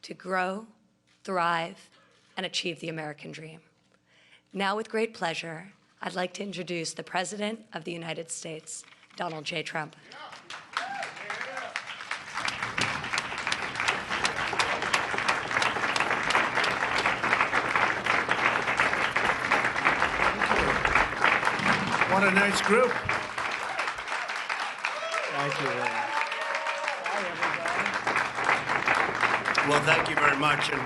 to grow, thrive, and achieve the American dream. Now, with great pleasure, I'd like to introduce the President of the United States, Donald J. Trump. What a nice group. Thank you. Well, thank you very much. And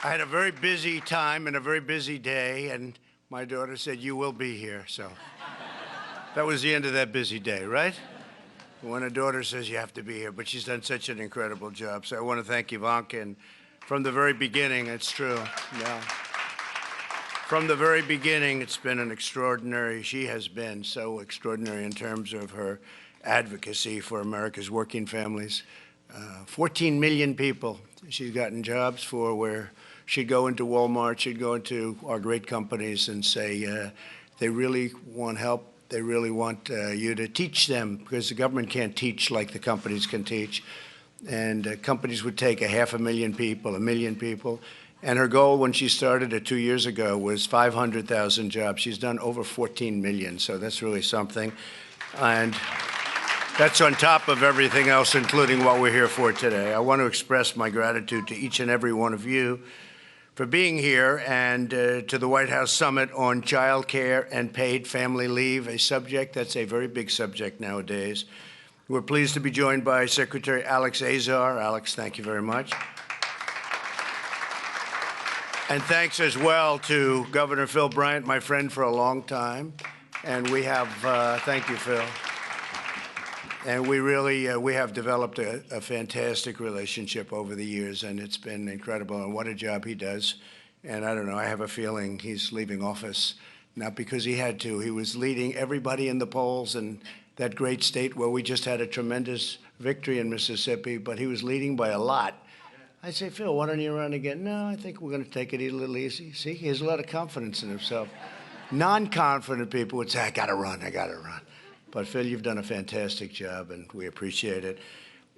I had a very busy time and a very busy day, and my daughter said, "You will be here." So that was the end of that busy day, right? When a daughter says you have to be here, but she's done such an incredible job. So I want to thank Ivanka, and from the very beginning, it's true. Yeah. From the very beginning, it's been an extraordinary, she has been so extraordinary in terms of her advocacy for America's working families. 14 million people she's gotten jobs for, where she'd go into Walmart, she'd go into our great companies and say, they really want help, they really want you to teach them, because the government can't teach like the companies can teach. And companies would take 500,000 people, 1 million people. And her goal when she started it 2 years ago was 500,000 jobs. She's done over 14 million, so that's really something. And that's on top of everything else, including what we're here for today. I want to express my gratitude to each and every one of you for being here, and to the White House Summit on Child Care and Paid Family Leave, a subject that's a very big subject nowadays. We're pleased to be joined by Secretary Alex Azar. Alex, thank you very much. And thanks as well to Governor Phil Bryant, my friend for a long time. And we have, thank you, Phil. And we really, we have developed a fantastic relationship over the years, and it's been incredible. And what a job he does. And I don't know, I have a feeling he's leaving office, not because he had to. He was leading everybody in the polls in that great state where we just had a tremendous victory in Mississippi, but he was leading by a lot. I say, Phil, why don't you run again? No, I think we're going to take it a little easy. See, he has a lot of confidence in himself. Non-confident people would say, I got to run, I got to run. But Phil, you've done a fantastic job, and we appreciate it.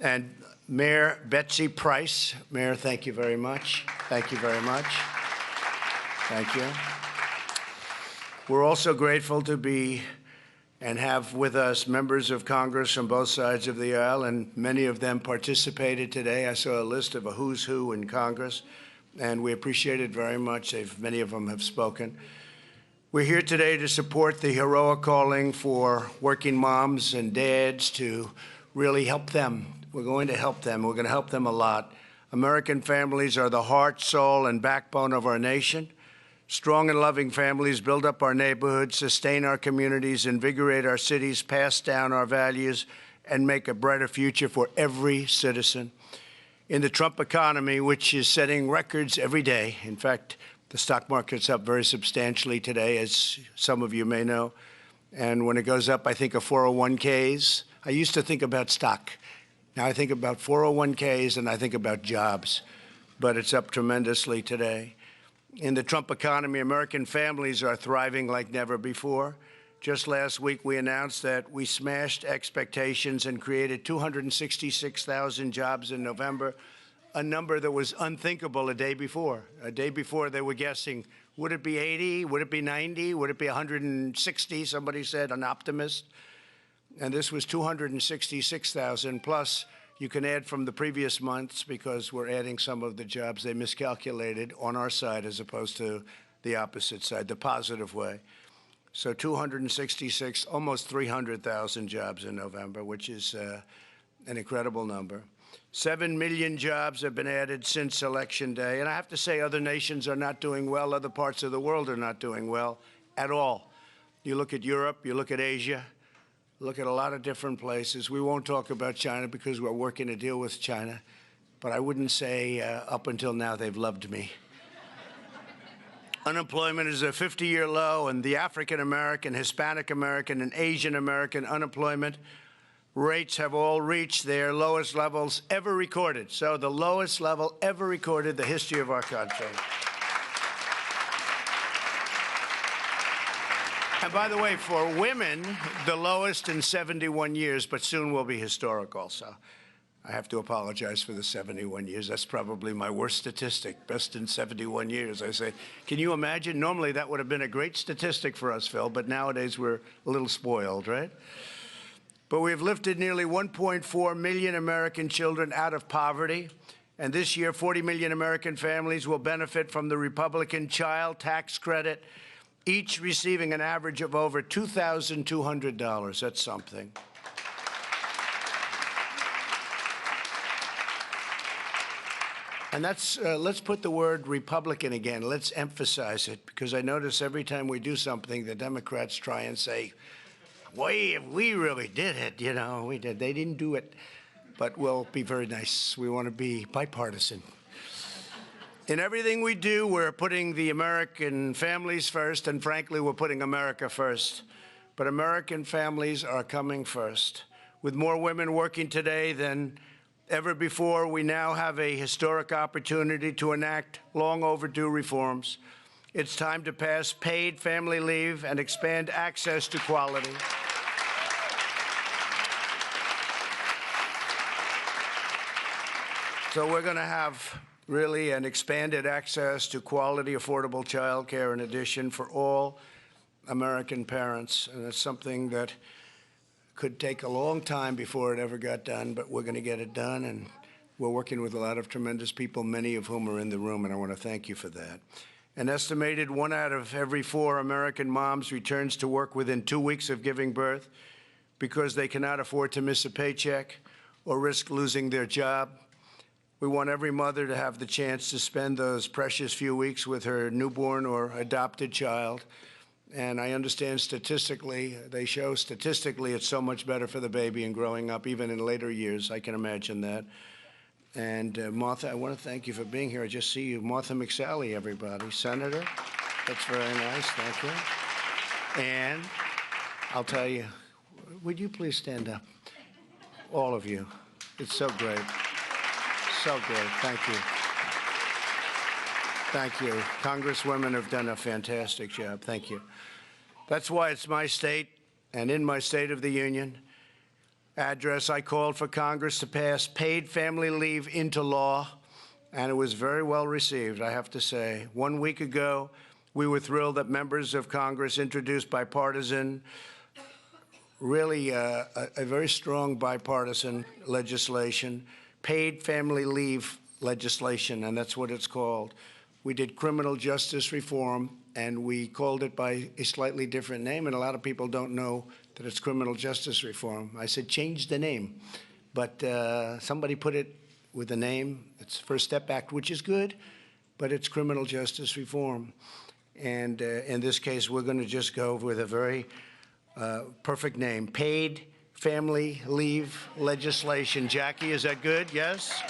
And Mayor Betsy Price. Mayor, thank you very much. Thank you very much. Thank you. We're also grateful to be and have with us members of Congress from both sides of the aisle, and many of them participated today. I saw a list of a who's who in Congress, and we appreciate it very much. Many of them have spoken. We're here today to support the heroic calling for working moms and dads to really help them. We're going to help them. We're going to help them a lot. American families are the heart, soul, and backbone of our nation. Strong and loving families build up our neighborhoods, sustain our communities, invigorate our cities, pass down our values, and make a brighter future for every citizen. In the Trump economy, which is setting records every day, in fact, the stock market's up very substantially today, as some of you may know. And when it goes up, I think of 401ks. I used to think about stock. Now I think about 401ks and I think about jobs. But it's up tremendously today. In the Trump economy, American families are thriving like never before. Just last week, we announced that we smashed expectations and created 266,000 jobs in November, a number that was unthinkable a day before. A day before, they were guessing, would it be 80? Would it be 90? Would it be 160? Somebody said, an optimist. And this was 266,000 plus. You can add from the previous months, because we're adding some of the jobs they miscalculated on our side as opposed to the opposite side, the positive way. So 266, almost 300,000 jobs in November, which is an incredible number. 7 million jobs have been added since Election Day. And I have to say, other nations are not doing well. Other parts of the world are not doing well at all. You look at Europe, you look at Asia, look at a lot of different places. We won't talk about China because we're working a deal with China. But I wouldn't say up until now they've loved me. Unemployment is a 50-year low, and the African-American, Hispanic-American, and Asian-American unemployment rates have all reached their lowest levels ever recorded. So the lowest level ever recorded in the history of our country. And by the way, for women, the lowest in 71 years, but soon will be historic also. I have to apologize for the 71 years. That's probably my worst statistic, best in 71 years. I say, can you imagine? Normally that would have been a great statistic for us, Phil, but nowadays we're a little spoiled, right? But we've lifted nearly 1.4 million American children out of poverty. And this year, 40 million American families will benefit from the Republican Child Tax Credit, each receiving an average of over $2,200. That's something. And let's put the word Republican again. Let's emphasize it, because I notice every time we do something, the Democrats try and say, we really did it, you know, we did. They didn't do it, but we'll be very nice. We want to be bipartisan. In everything we do, we're putting the American families first, and frankly, we're putting America first. But American families are coming first. With more women working today than ever before, we now have a historic opportunity to enact long overdue reforms. It's time to pass paid family leave and expand access to quality. So we're going to have really an expanded access to quality, affordable child care in addition for all American parents. And it's something that could take a long time before it ever got done, but we're going to get it done, and we're working with a lot of tremendous people, many of whom are in the room, and I want to thank you for that. An estimated 1 out of every 4 American moms returns to work within 2 weeks of giving birth because they cannot afford to miss a paycheck or risk losing their job. We want every mother to have the chance to spend those precious few weeks with her newborn or adopted child. And I understand statistically, they show statistically it's so much better for the baby in growing up, even in later years. I can imagine that. And Martha, I want to thank you for being here. I just see you. Martha McSally, everybody. Senator, that's very nice. Thank you. And I'll tell you, would you please stand up? All of you. It's so great. So great. Thank you. Thank you. Congresswomen have done a fantastic job. Thank you. That's why it's my state, and in my State of the Union address, I called for Congress to pass paid family leave into law, and it was very well received, I have to say. 1 week ago, we were thrilled that members of Congress introduced bipartisan, really a very strong bipartisan legislation, paid family leave legislation, and that's what it's called. We did criminal justice reform, and we called it by a slightly different name, and a lot of people don't know that it's criminal justice reform. I said, change the name. But somebody put it with a name. It's First Step Act, which is good, but it's criminal justice reform. And in this case, we're going to just go with a very perfect name, paid family leave legislation. Jackie, is that good? Yes?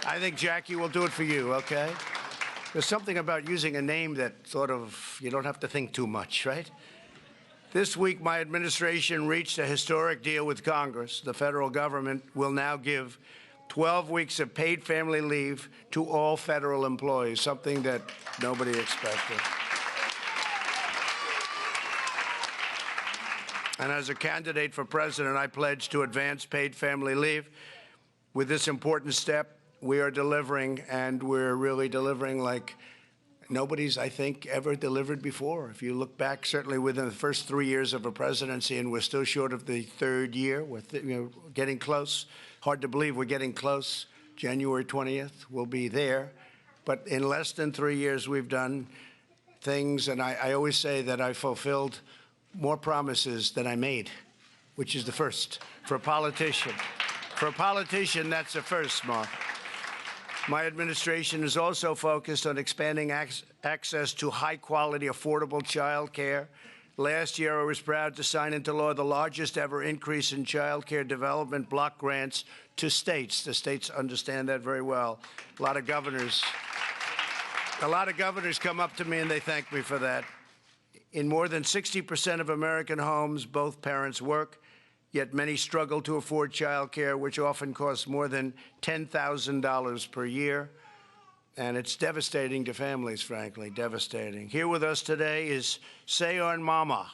I think Jackie will do it for you, okay? There's something about using a name that sort of, you don't have to think too much, right? This week, my administration reached a historic deal with Congress. The federal government will now give 12 weeks of paid family leave to all federal employees, something that nobody expected. And as a candidate for president, I pledge to advance paid family leave. With this important step, we are delivering, and we're really delivering like nobody's, I think, ever delivered before. If you look back, certainly within the first 3 years of a presidency, and we're still short of the third year, we're getting close. Hard to believe we're getting close. January 20th, we'll be there. But in less than 3 years, we've done things, and I always say that I fulfilled more promises than I made, which is the first for a politician. For a politician, that's a first, Mark. My administration is also focused on expanding access to high-quality, affordable child care. Last year, I was proud to sign into law the largest ever increase in child care development block grants to states. The states understand that very well. A lot of governors come up to me and they thank me for that. In more than 60% of American homes, both parents work, yet many struggle to afford child care, which often costs more than $10,000 per year. And it's devastating to families, frankly, devastating. Here with us today is Seyon Mama,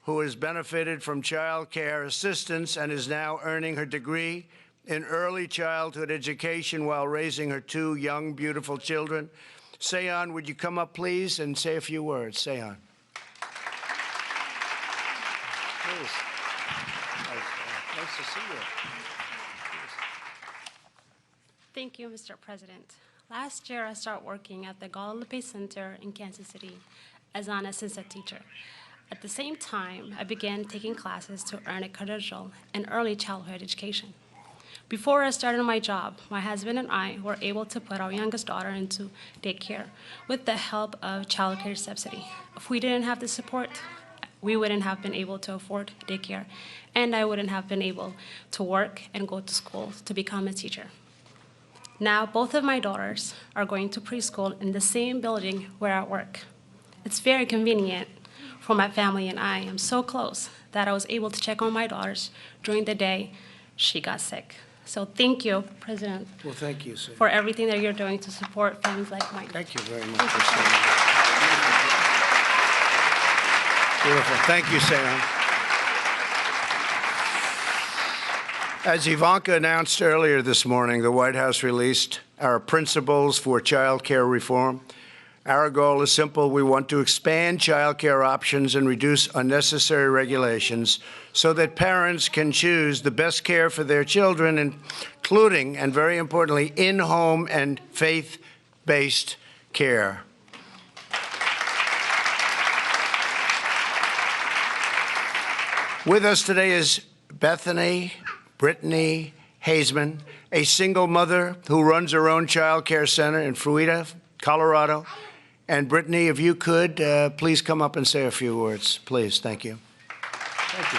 who has benefited from child care assistance and is now earning her degree in early childhood education while raising her 2 young, beautiful children. Seyon, would you come up, please, and say a few words? Seyon. Please. Nice to see you. Thank you, Mr. President. Last year, I started working at the Guadalupe Center in Kansas City as an assistant teacher. At the same time, I began taking classes to earn a credential in early childhood education. Before I started my job, my husband and I were able to put our youngest daughter into daycare with the help of child care subsidy. If we didn't have the support, we wouldn't have been able to afford daycare, and I wouldn't have been able to work and go to school to become a teacher. Now, both of my daughters are going to preschool in the same building where I work. It's very convenient for my family and I. I'm so close that I was able to check on my daughters during the day she got sick. So thank you, President, Well, thank you, Seyon. for everything that you're doing to support families like mine. Thank you very much for saying that. Beautiful. Thank you, Seyon. As Ivanka announced earlier this morning, the White House released our principles for child care reform. Our goal is simple. We want to expand child care options and reduce unnecessary regulations so that parents can choose the best care for their children, including, and very importantly, in-home and faith-based care. With us today is Bethany Brittany Hazeman, a single mother who runs her own child care center in Fruita, Colorado. And Brittany, if you could, please come up and say a few words, please. Thank you. Thank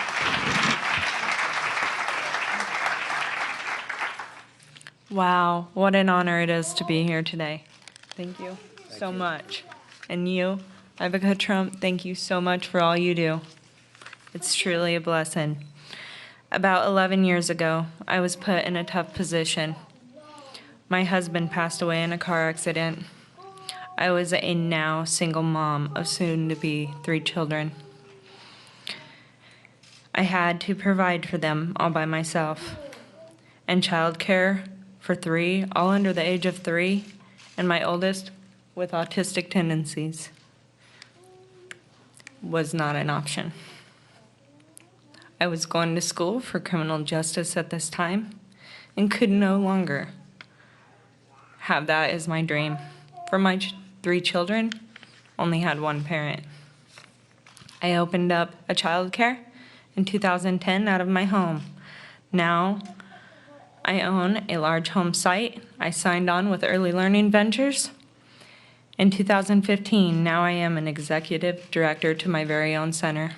you. Wow, what an honor it is to be here today. Thank you so much. And you, Ivanka Trump, thank you so much for all you do. It's truly a blessing. About 11 years ago, I was put in a tough position. My husband passed away in a car accident. I was a now single mom of soon-to-be 3 children. I had to provide for them all by myself. And childcare for 3, all under the age of 3, and my oldest with autistic tendencies, was not an option. I was going to school for criminal justice at this time and could no longer have that as my dream. For my 3 children, only had one parent. I opened up a child care in 2010 out of my home. Now, I own a large home site. I signed on with Early Learning Ventures. In 2015, now I am an executive director to my very own center.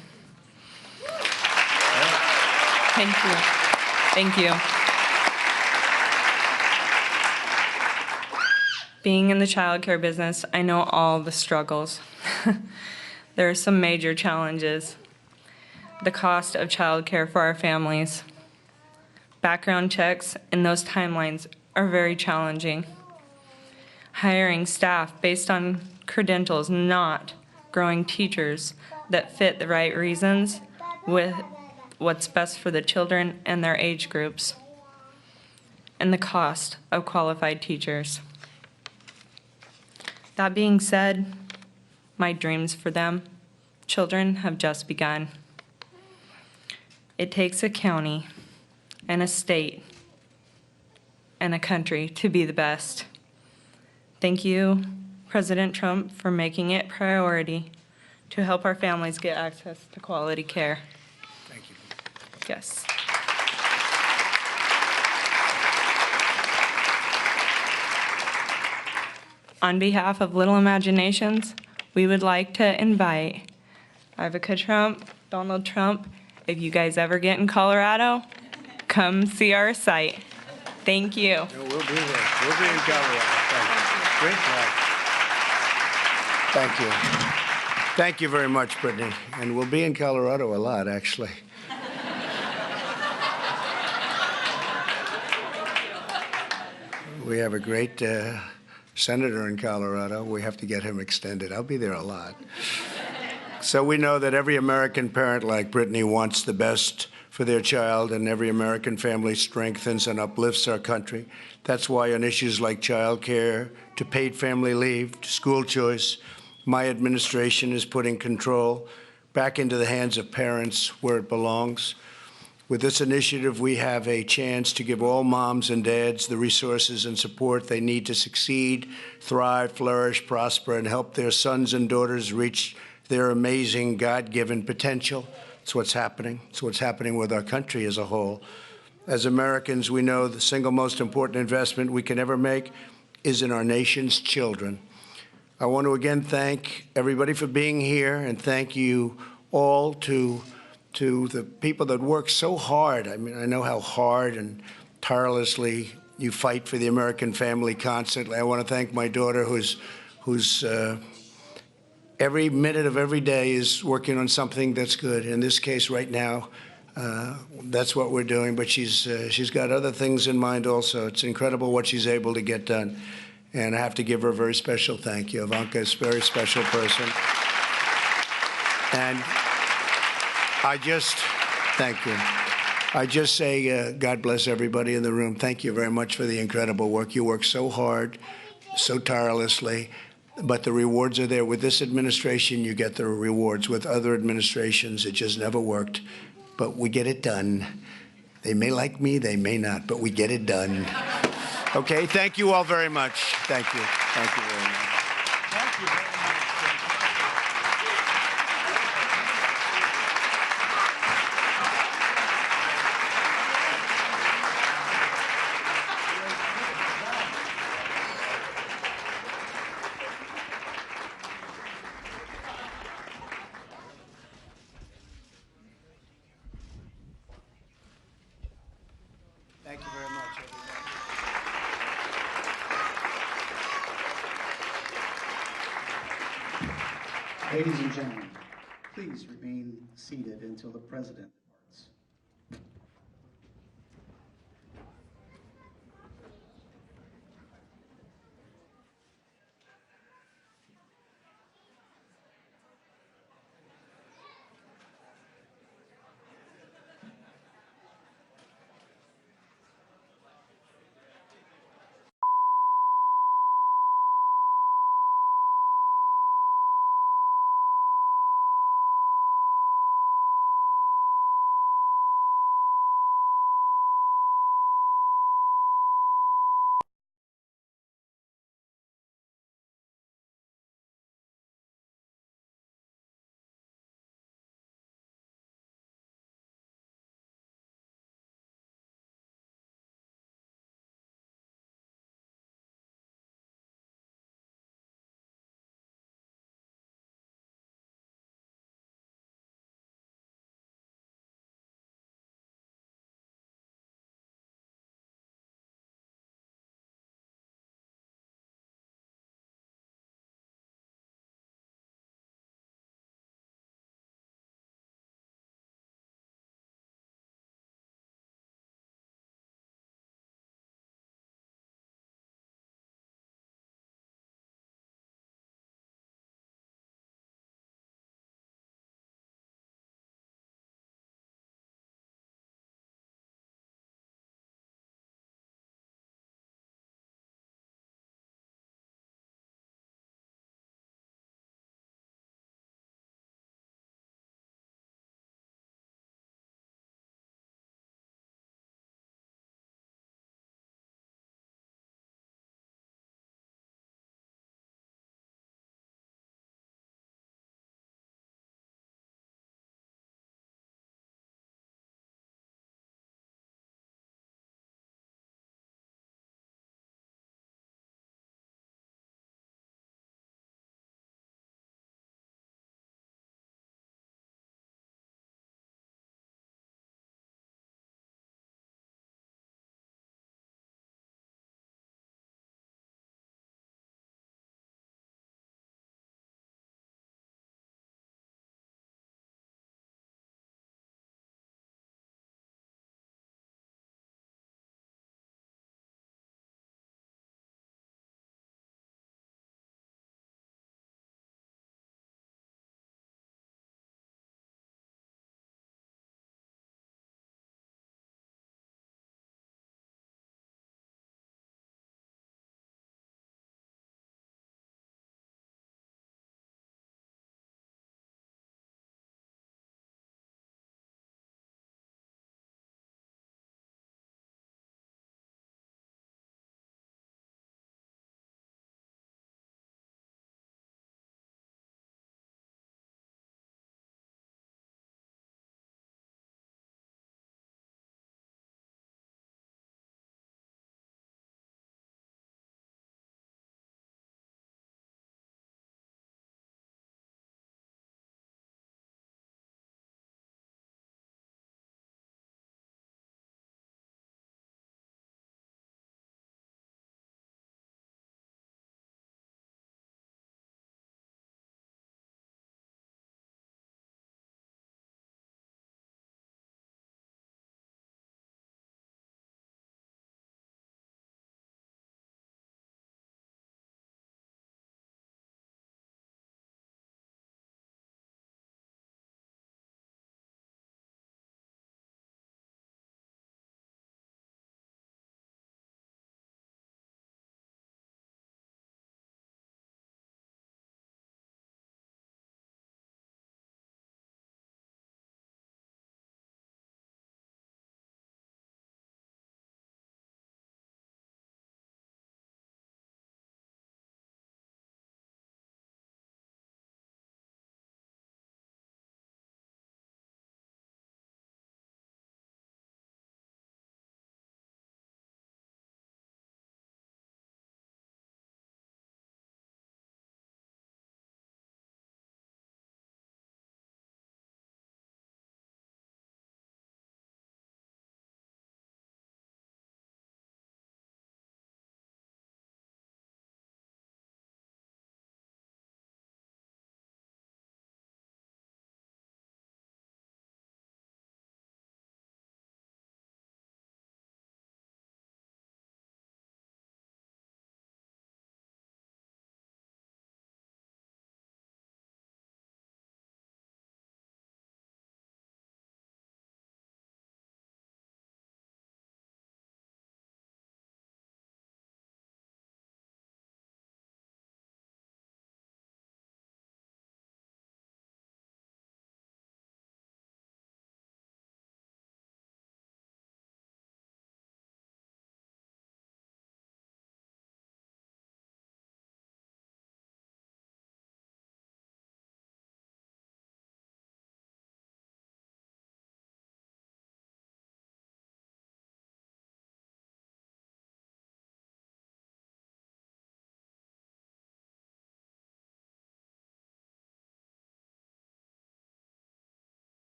Thank you. Thank you. Being in the childcare business, I know all the struggles. There are some major challenges. The cost of childcare for our families. Background checks and those timelines are very challenging. Hiring staff based on credentials, not growing teachers that fit the right reasons with what's best for the children and their age groups. And the cost of qualified teachers. That being said, my dreams for them, children, have just begun. It takes a county and a state and a country to be the best. Thank you, President Trump, for making it priority to help our families get access to quality care. Thank you. Yes. On behalf of Little Imaginations, we would like to invite Ivanka Trump, Donald Trump. If you guys ever get in Colorado, come see our site. Thank you. No, we'll be there. We'll be in Colorado. Thank you. Great job. Thank you. Thank you very much, Brittany. And we'll be in Colorado a lot, actually. We have a great senator in Colorado. We have to get him extended. I'll be there a lot. So we know that every American parent like Brittany wants the best for their child, and every American family strengthens and uplifts our country. That's why on issues like child care, to paid family leave, to school choice, my administration is putting control back into the hands of parents where it belongs. With this initiative, we have a chance to give all moms and dads the resources and support they need to succeed, thrive, flourish, prosper, and help their sons and daughters reach their amazing God-given potential. It's what's happening. It's what's happening with our country as a whole. As Americans, we know the single most important investment we can ever make is in our nation's children. I want to again thank everybody for being here, and thank you all to the people that work so hard. I mean, I know how hard and tirelessly you fight for the American family constantly. I want to thank my daughter who's every minute of every day is working on something that's good. In this case right now, that's what we're doing, but she's got other things in mind also. It's incredible what she's able to get done. And I have to give her a very special thank you. Ivanka is a very special person. And thank you. I just say, God bless everybody in the room. Thank you very much for the incredible work. You work so hard, so tirelessly, but the rewards are there. With this administration, you get the rewards. With other administrations, it just never worked. But we get it done. They may like me, they may not, but we get it done. Okay, thank you all very much. Thank you. Thank you very much. Thank you very much. Thank you very much, everybody. Ladies and gentlemen, please remain seated until the President